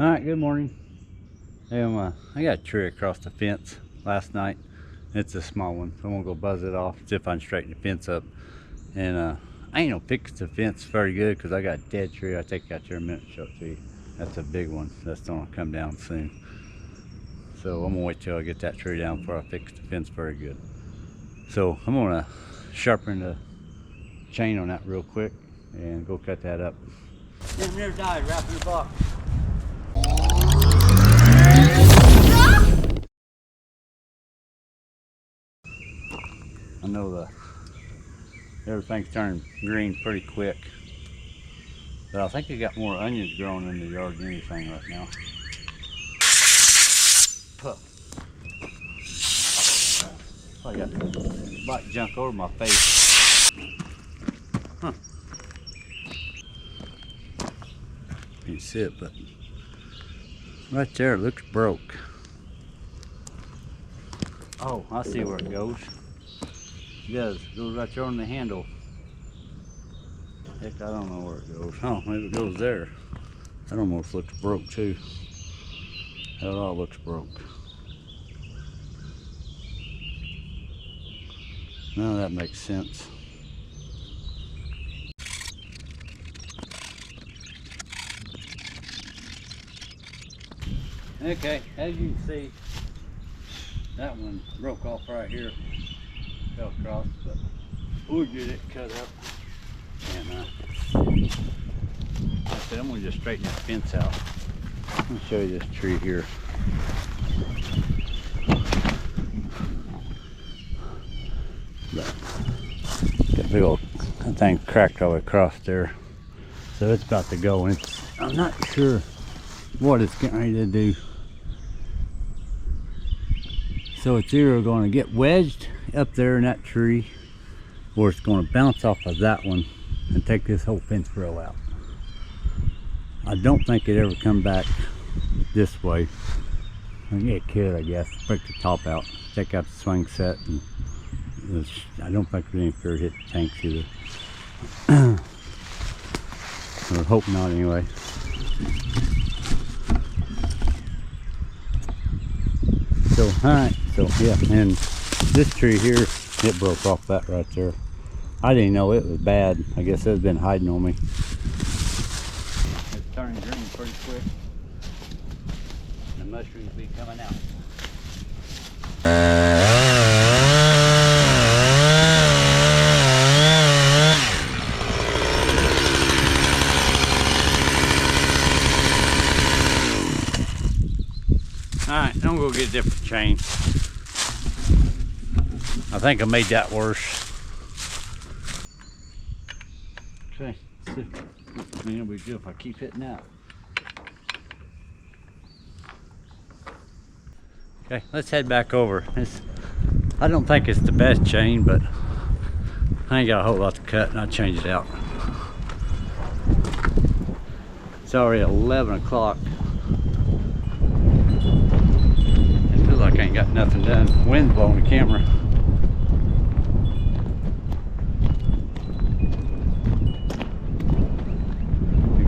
All right, good morning. I got a tree across the fence last night. It's a small one, so I'm gonna go buzz it off, see if I can straighten the fence up. And I ain't gonna fix the fence very good because I got a dead tree. I'll take you out there in a minute and show it to you. That's a big one. That's gonna come down soon. So I'm gonna wait till I get that tree down before I fix the fence very good. So I'm gonna sharpen the chain on that real quick and go cut that up. Damn near died wrapping the box. I know everything's turning green pretty quick, but I think I got more onions growing in the yard than anything right now. Huh. I got black junk over my face. Huh. You can see it, but right there it looks broke. Oh, I see where it goes. It does. It goes right there on the handle. Heck, I don't know where it goes. Oh, maybe it goes there. That almost looks broke too. That all looks broke. None of that makes sense. Okay, as you can see, that one broke off right here. Fell across, but we'll get it cut up. And like I said, I'm gonna just straighten that fence out. Let me show you this tree here. That big old thing cracked all the way across there. So it's about to go, and I'm not sure what it's getting ready to do. So it's either going to get wedged up there in that tree, or it's going to bounce off of that one and take this whole fence rail out. I don't think it ever come back this way. I think it could, I guess. Break the top out, take out the swing set, and I don't think there's any fear to hit the tanks either. Or hope not anyway. So, alright, so yeah, and this tree here, it broke off that right there. I didn't know it was bad. I guess it's been hiding on me. It's turning green pretty quick. The mushrooms be coming out. Alright, I'm gonna go get a different chain. I think I made that worse. Okay, it'll be good if I keep hitting that. Okay, let's head back over. I don't think it's the best chain, but I ain't got a whole lot to cut, and I'll change it out. It's already 11 o'clock. It feels like I ain't got nothing done. Wind's blowing the camera.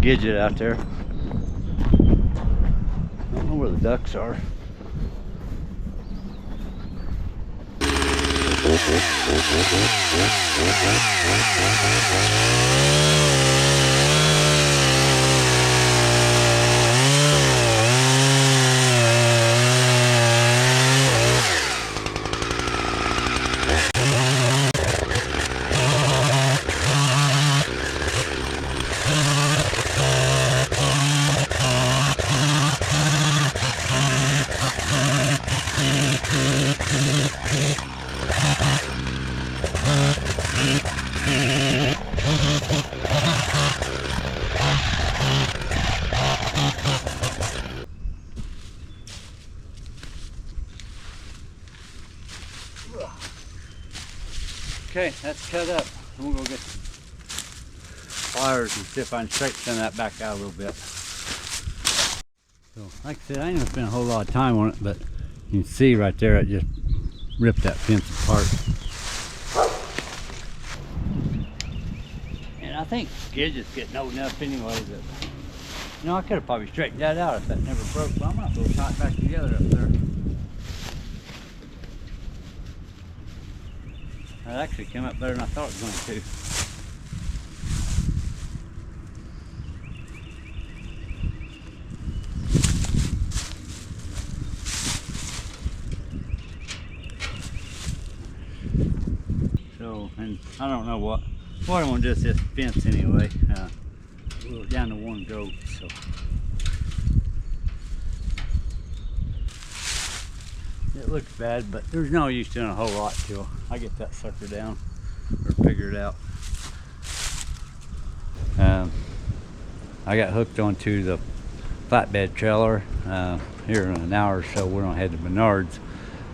Gidget out there. I don't know where the ducks are. Okay, that's cut up. I'm gonna go get some pliers and see if I can straighten some of that back out a little bit. So, like I said, I ain't gonna spend a whole lot of time on it, but you can see right there, it just ripped that fence apart. And I think Gidget's getting old enough anyway that You know, I could have probably straightened that out if that never broke, but I'm gonna have to tie it back together up there. That actually came up better than I thought it was going to. So, and I don't know what I want just this fence anyway. We're down to one goat, so. It looks bad, but there's no use doing a whole lot till I get that sucker down or figured out. I got hooked onto the flatbed trailer. Here in an hour or so, we're gonna head to Menards.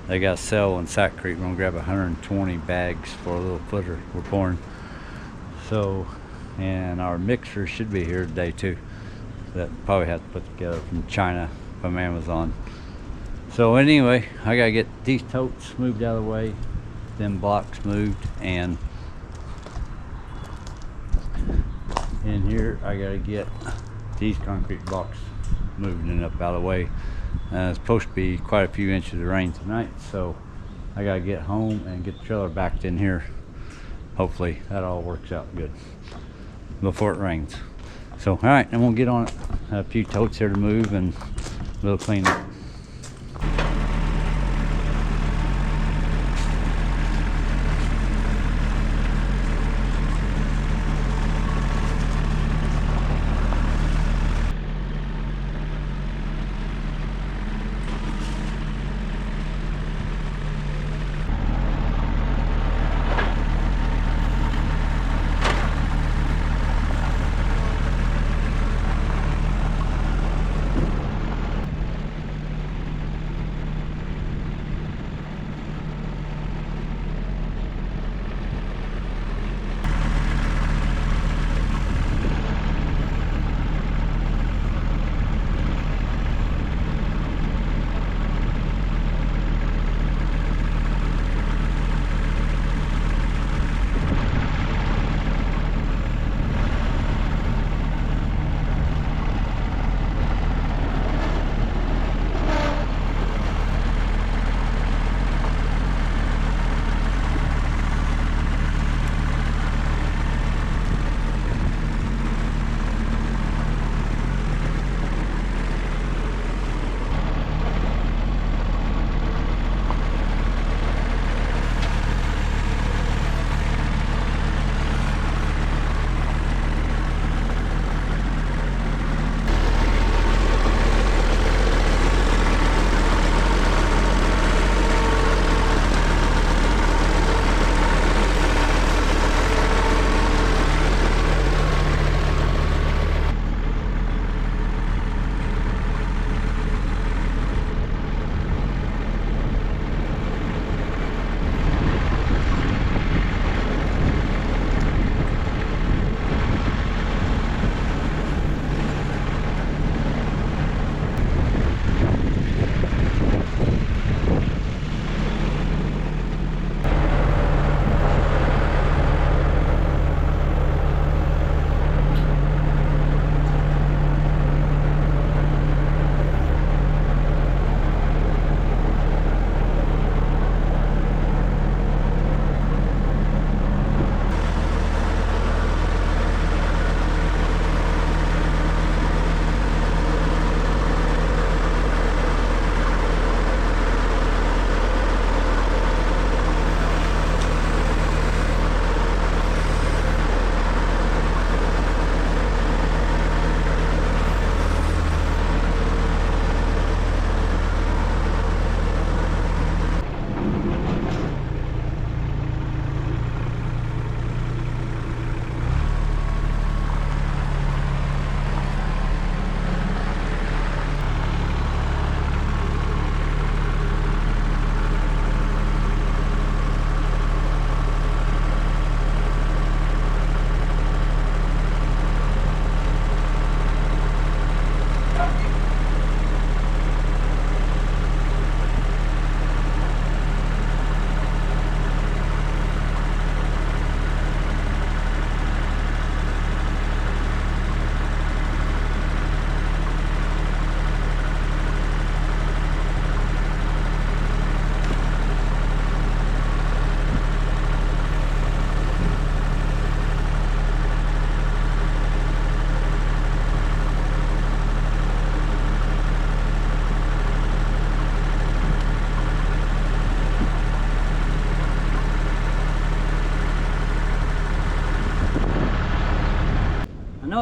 They got a sale in Sac Creek. We're gonna grab 120 bags for a little footer we're pouring. So, and our mixer should be here today too. That probably have to put together from China, from Amazon. So anyway, I gotta get these totes moved out of the way, them blocks moved, and in here I gotta get these concrete blocks moved and up out of the way. It's supposed to be quite a few inches of rain tonight, so I gotta get home and get the trailer backed in here. Hopefully that all works out good before it rains. So alright, I'm gonna get on it. A few totes here to move and a little cleanup.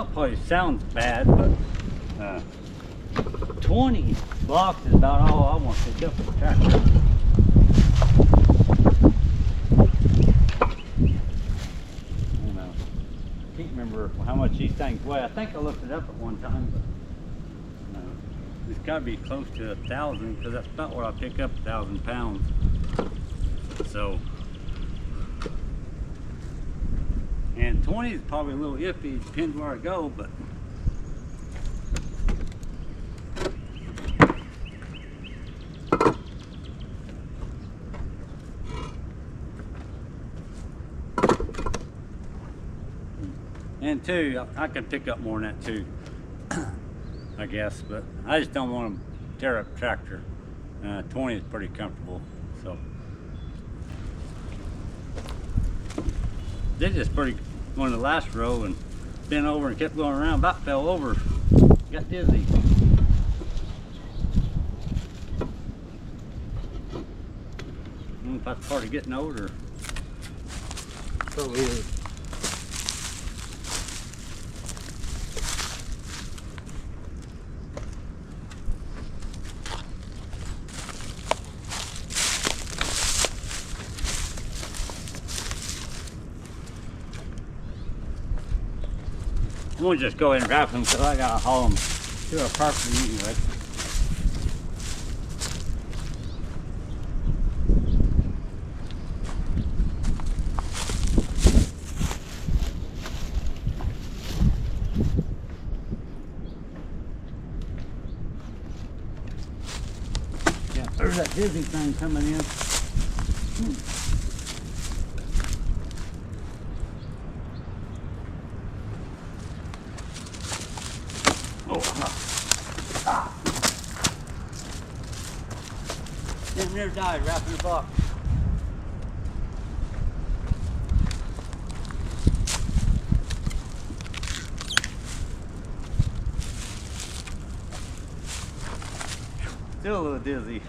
know it probably sounds bad, but 20 blocks is about all I want to pick up with a tractor. I can't remember how much these things weigh. I think I looked it up at one time, but it's got to be close to 1,000 because that's about what I pick up, 1,000 pounds. So, and 20 is probably a little iffy. It depends where I go, but and two, I can pick up more than that too, I guess, but I just don't want to tear up the tractor. 20 is pretty comfortable, so. They just pretty, on the last row and bent over and kept going around, about fell over, got dizzy. I don't know if that's part of getting older. Probably is. I'm gonna just go ahead and wrap them because I gotta haul them to a property anyway. Yeah, there's that dizzy thing coming in. Damn near died wrapping the box. Still a little dizzy.